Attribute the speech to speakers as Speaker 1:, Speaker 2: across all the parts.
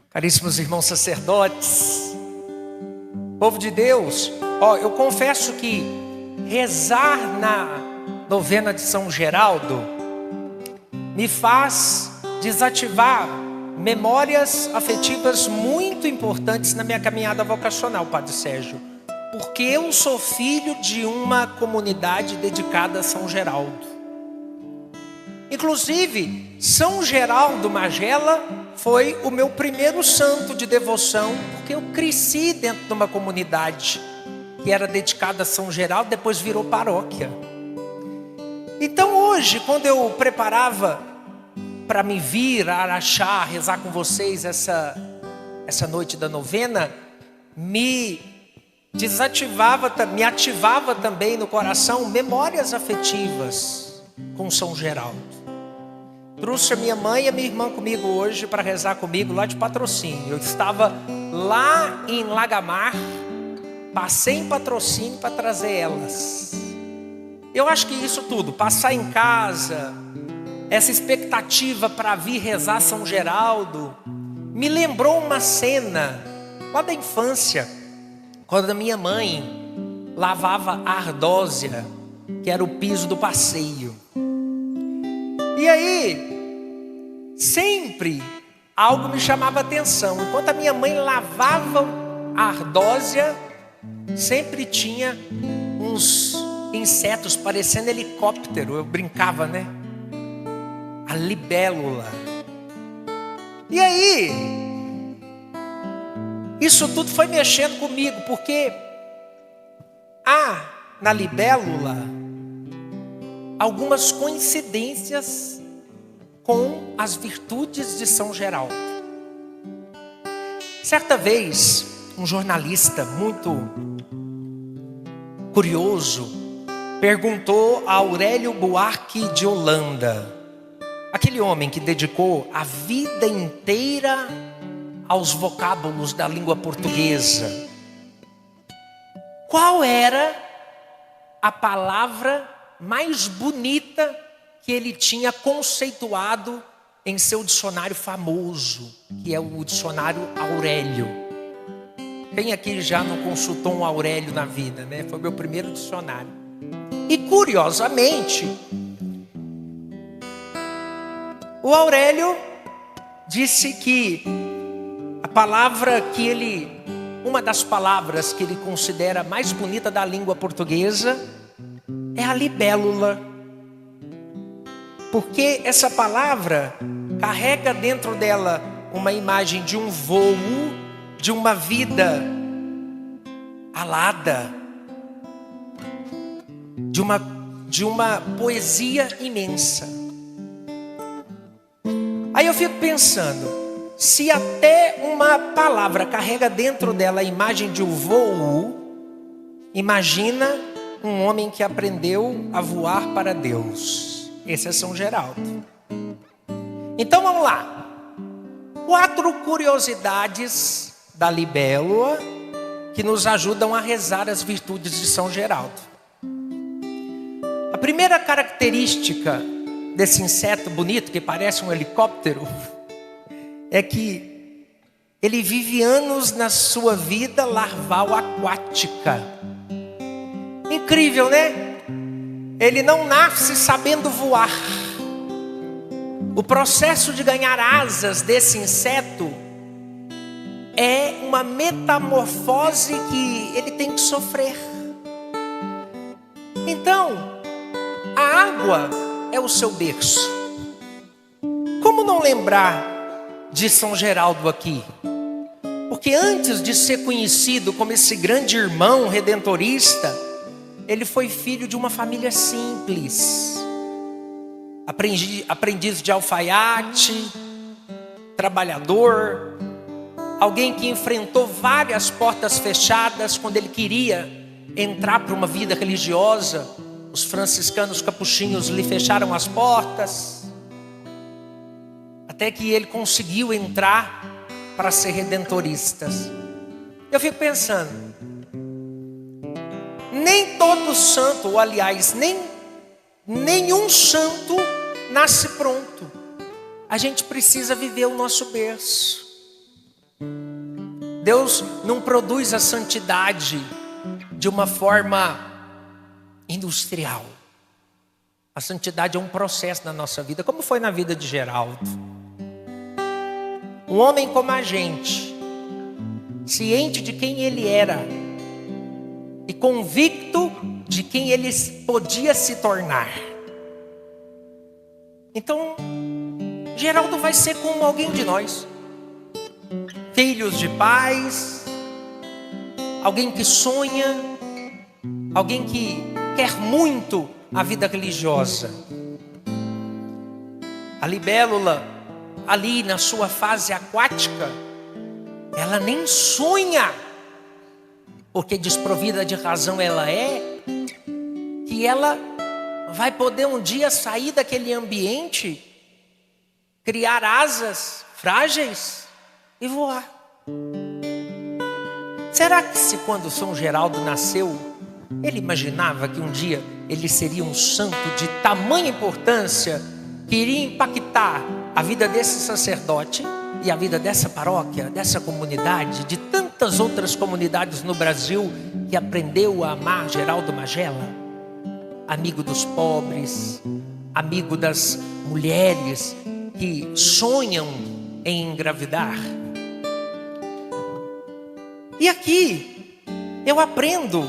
Speaker 1: Caríssimos irmãos sacerdotes, povo de Deus, eu confesso que rezar na novena de São Geraldo me faz desativar memórias afetivas muito importantes na minha caminhada vocacional, Padre Sérgio, porque eu sou filho de uma comunidade dedicada a São Geraldo. Inclusive, São Geraldo Magela foi o meu primeiro santo de devoção, porque eu cresci dentro de uma comunidade que era dedicada a São Geraldo, depois virou paróquia. Então hoje, quando eu preparava para me vir a Araxá, rezar com vocês essa noite da novena, me ativava também no coração memórias afetivas com São Geraldo. Trouxe a minha mãe e a minha irmã comigo hoje para rezar comigo lá de Patrocínio. Eu estava lá em Lagamar, passei em Patrocínio para trazer elas. Eu acho que isso tudo, passar em casa, essa expectativa para vir rezar São Geraldo, me lembrou uma cena lá da infância, quando a minha mãe lavava a ardósia, que era o piso do passeio. E aí, sempre algo me chamava atenção. Enquanto a minha mãe lavava a ardósia, sempre tinha uns insetos parecendo helicóptero. Eu brincava, né? A libélula. E aí, isso tudo foi mexendo comigo, porque há na libélula algumas coincidências com as virtudes de São Geraldo. Certa vez, um jornalista muito curioso perguntou a Aurélio Buarque de Holanda, aquele homem que dedicou a vida inteira aos vocábulos da língua portuguesa, qual era a palavra mais bonita que ele tinha conceituado em seu dicionário famoso, que é o dicionário Aurélio. Quem aqui já não consultou um Aurélio na vida, né? Foi meu primeiro dicionário. E curiosamente, o Aurélio disse que uma das palavras que ele considera mais bonita da língua portuguesa é a libélula, porque essa palavra carrega dentro dela uma imagem de um voo, de uma vida alada, de uma poesia imensa. Aí eu fico pensando, se até uma palavra carrega dentro dela a imagem de um voo, imagina um homem que aprendeu a voar para Deus. Esse é São Geraldo. Então vamos lá. 4 curiosidades da libélula que nos ajudam a rezar as virtudes de São Geraldo. A primeira característica desse inseto bonito que parece um helicóptero é que ele vive anos na sua vida larval aquática. Incrível, né? Ele não nasce sabendo voar. O processo de ganhar asas desse inseto é uma metamorfose que ele tem que sofrer. Então, a água é o seu berço. Como não lembrar de São Geraldo aqui? Porque antes de ser conhecido como esse grande irmão redentorista, ele foi filho de uma família simples, aprendiz de alfaiate, trabalhador, alguém que enfrentou várias portas fechadas quando ele queria entrar para uma vida religiosa. Os franciscanos capuchinhos lhe fecharam as portas, até que ele conseguiu entrar para ser redentorista. Eu fico pensando, nem todo santo, ou aliás, nenhum santo nasce pronto. A gente precisa viver o nosso berço. Deus não produz a santidade de uma forma industrial. A santidade é um processo na nossa vida, como foi na vida de Geraldo. Um homem como a gente, ciente de quem ele era e convicto de quem ele podia se tornar. Então, Geraldo vai ser como alguém de nós, filhos de pais, alguém que sonha, alguém que quer muito a vida religiosa. A libélula, ali na sua fase aquática, ela nem sonha, porque desprovida de razão ela é, que ela vai poder um dia sair daquele ambiente, criar asas frágeis e voar. Será que se quando São Geraldo nasceu, ele imaginava que um dia ele seria um santo de tamanha importância, que iria impactar a vida desse sacerdote e a vida dessa paróquia, dessa comunidade, de tantas outras comunidades no Brasil que aprendeu a amar Geraldo Magela? Amigo dos pobres, amigo das mulheres que sonham em engravidar. E aqui eu aprendo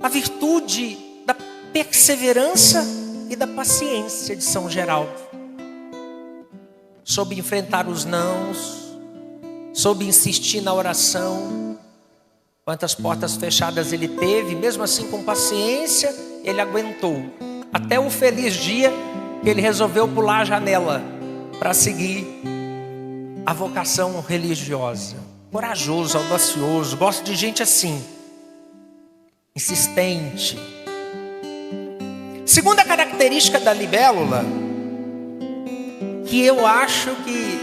Speaker 1: a virtude da perseverança e da paciência de São Geraldo. Soube enfrentar os nãos, soube insistir na oração. Quantas portas fechadas ele teve, mesmo assim com paciência, ele aguentou. Até o feliz dia que ele resolveu pular a janela para seguir a vocação religiosa. Corajoso, audacioso, gosto de gente assim, insistente. Segunda característica da libélula, que eu acho que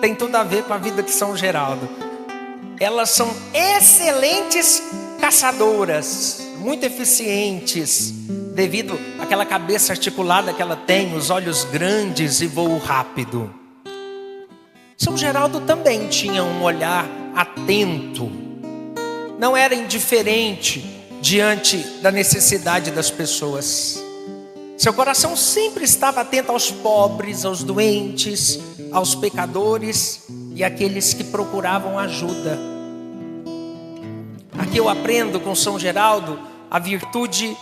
Speaker 1: tem tudo a ver com a vida de São Geraldo. Elas são excelentes caçadoras, muito eficientes, devido àquela cabeça articulada que ela tem, os olhos grandes e voo rápido. São Geraldo também tinha um olhar atento, não era indiferente diante da necessidade das pessoas. Seu coração sempre estava atento aos pobres, aos doentes, aos pecadores e àqueles que procuravam ajuda. Aqui eu aprendo com São Geraldo a virtude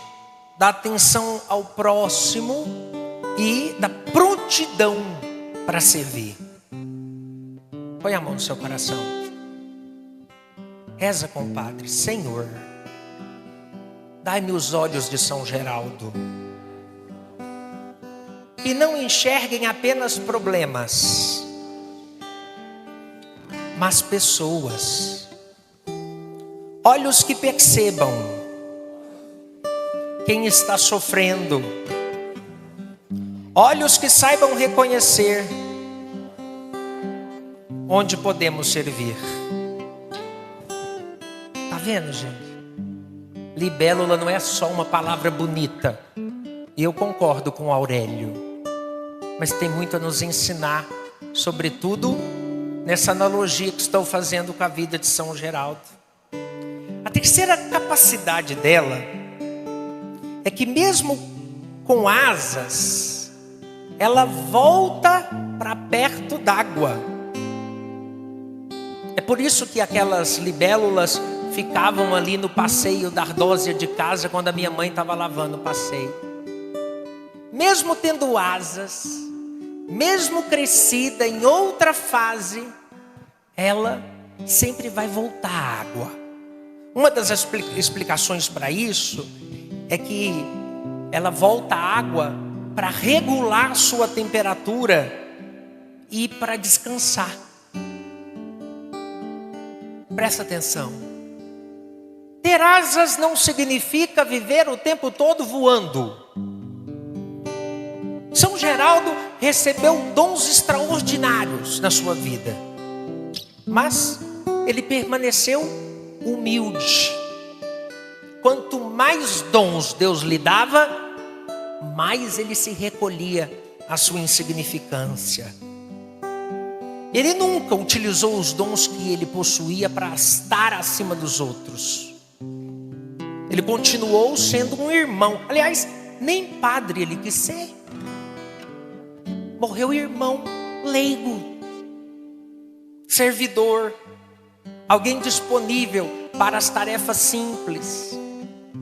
Speaker 1: da atenção ao próximo e da prontidão para servir. Põe a mão no seu coração. Reza, compadre. Senhor, dai-me os olhos de São Geraldo, que não enxerguem apenas problemas, mas pessoas. Olhos que percebam quem está sofrendo. Olhos que saibam reconhecer onde podemos servir. Tá vendo, gente? Libélula não é só uma palavra bonita. E eu concordo com Aurélio. Mas tem muito a nos ensinar, sobretudo nessa analogia que estou fazendo com a vida de São Geraldo. A terceira capacidade dela é que mesmo com asas, ela volta para perto d'água. É por isso que aquelas libélulas ficavam ali no passeio da ardósia de casa quando a minha mãe estava lavando o passeio. Mesmo tendo asas, mesmo crescida em outra fase, ela sempre vai voltar à água. Uma das explicações para isso é que ela volta à água para regular sua temperatura e para descansar. Presta atenção. Ter asas não significa viver o tempo todo voando. São Geraldo recebeu dons extraordinários na sua vida, mas ele permaneceu humilde. Quanto mais dons Deus lhe dava, mais ele se recolhia à sua insignificância. Ele nunca utilizou os dons que ele possuía para estar acima dos outros. Ele continuou sendo um irmão. Aliás, nem padre ele quis ser. Morreu irmão, leigo, servidor, alguém disponível para as tarefas simples.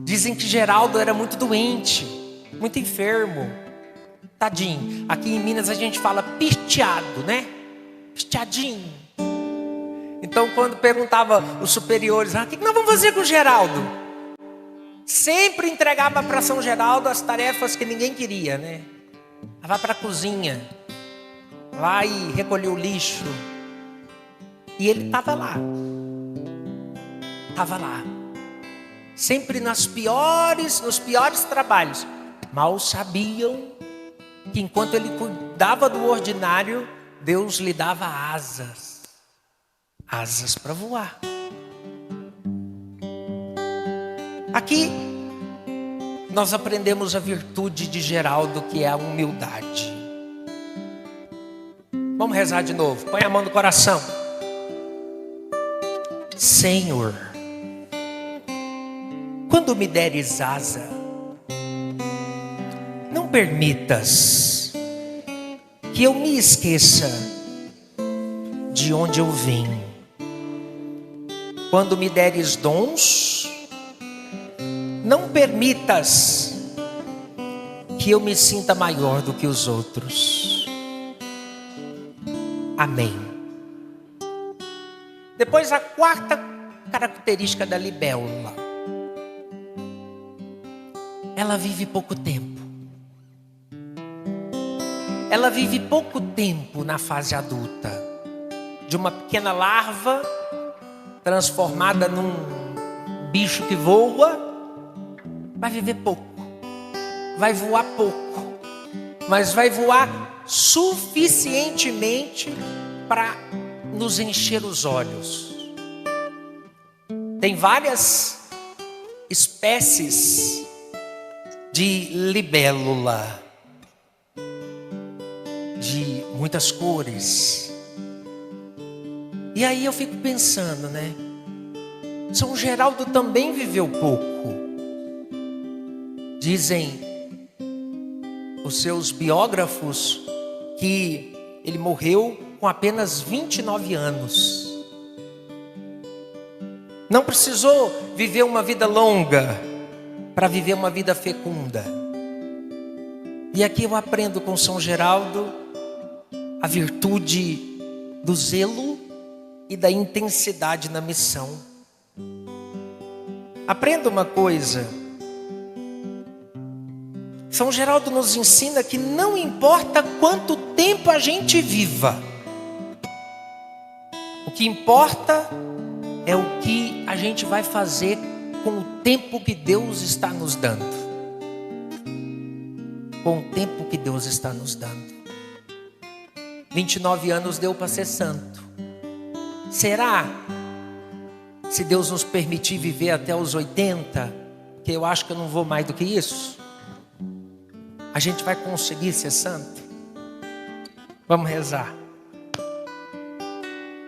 Speaker 1: Dizem que Geraldo era muito doente, muito enfermo. Tadinho. Aqui em Minas a gente fala pisteado, né? Pisteadinho. Então quando perguntava os superiores, o que nós vamos fazer com o Geraldo? Sempre entregava para São Geraldo as tarefas que ninguém queria, né? Vai para a cozinha, lá e recolher o lixo. E ele estava lá. Estava lá. Sempre nos piores trabalhos. Mal sabiam que enquanto ele cuidava do ordinário, Deus lhe dava asas. Asas para voar. Aqui nós aprendemos a virtude de Geraldo, que é a humildade. Vamos rezar de novo. Põe a mão no coração. Senhor, quando me deres asa, não permitas que eu me esqueça de onde eu vim. Quando me deres dons, não permitas que eu me sinta maior do que os outros. Amém. Depois, a quarta característica da libélula. Ela vive pouco tempo. Ela vive pouco tempo na fase adulta. De uma pequena larva transformada num bicho que voa, vai viver pouco. Vai voar pouco. Mas vai voar suficientemente para nos encher os olhos. Tem várias espécies de libélula, de muitas cores. E aí eu fico pensando, né? São Geraldo também viveu pouco. Dizem os seus biógrafos que ele morreu com apenas 29 anos. Não precisou viver uma vida longa para viver uma vida fecunda. E aqui eu aprendo com São Geraldo a virtude do zelo e da intensidade na missão. Aprenda uma coisa. São Geraldo nos ensina que não importa quanto tempo a gente viva, o que importa é o que a gente vai fazer com o tempo que Deus está nos dando. Com o tempo que Deus está nos dando. 29 anos deu para ser santo. Será? Se Deus nos permitir viver até os 80, que eu acho que eu não vou mais do que isso, a gente vai conseguir ser santo? Vamos rezar.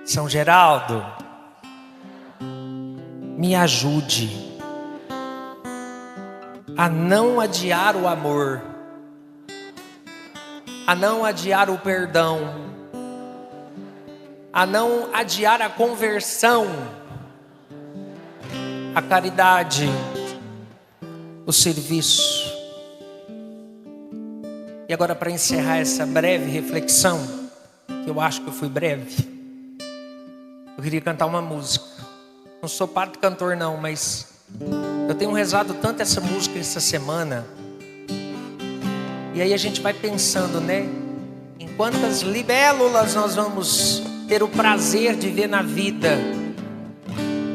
Speaker 1: São Geraldo, me ajude a não adiar o amor, a não adiar o perdão, a não adiar a conversão, a caridade, o serviço. E agora, para encerrar essa breve reflexão, que eu acho que eu fui breve, eu queria cantar uma música. Não sou padre cantor não, mas eu tenho rezado tanto essa música essa semana. E aí a gente vai pensando, né? Em quantas libélulas nós vamos ter o prazer de ver na vida.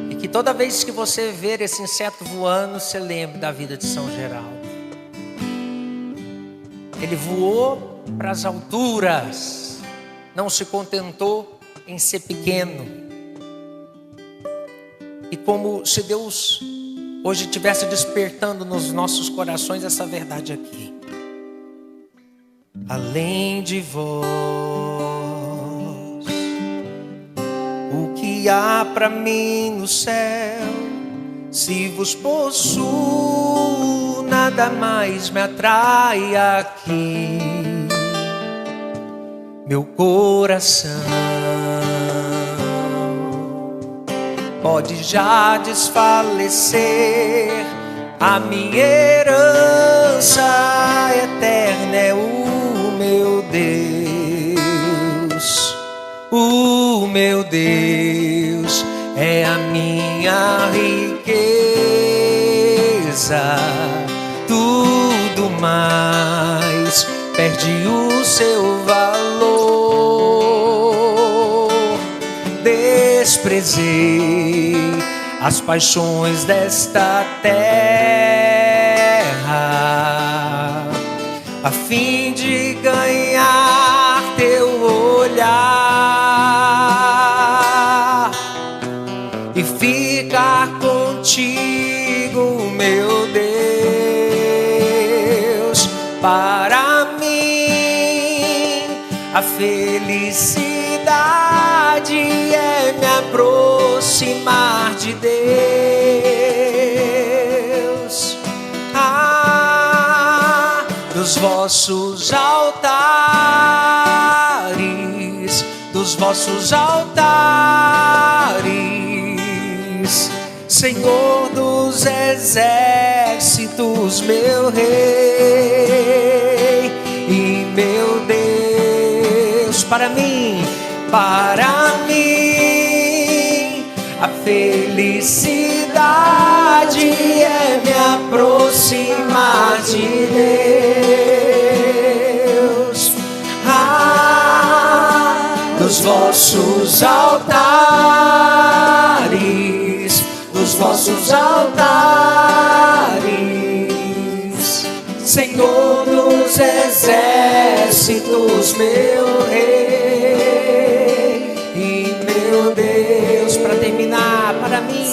Speaker 1: E que toda vez que você ver esse inseto voando, você lembre da vida de São Geraldo. Ele voou para as alturas, não se contentou em ser pequeno. E como se Deus hoje estivesse despertando nos nossos corações essa verdade aqui. Além de vós, o que há para mim no céu. Se vos possuo, nada mais me atrai aqui. Meu coração pode já desfalecer, a minha herança eterna é o meu Deus. O meu Deus é a minha riqueza. Tudo mais perde o seu valor. Desprezei as paixões desta terra, a fim de ganhar teu olhar e ficar contigo, meu Deus. Para mim, a felicidade é me aproximar de Deus. Dos vossos altares, dos vossos altares, Senhor dos exércitos, meu Rei e meu Deus. Para mim, a felicidade é me aproximar de Deus. Dos vossos altares, dos vossos altares, Senhor dos exércitos, meu Rei e meu Deus. Para terminar, para mim,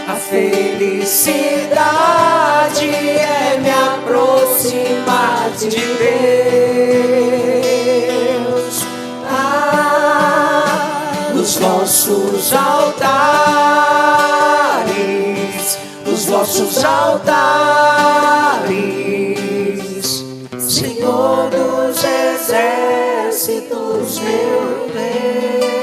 Speaker 1: a felicidade é me aproximar de Deus. Dos vossos altares, dos vossos altares, Senhor dos exércitos, meu Deus.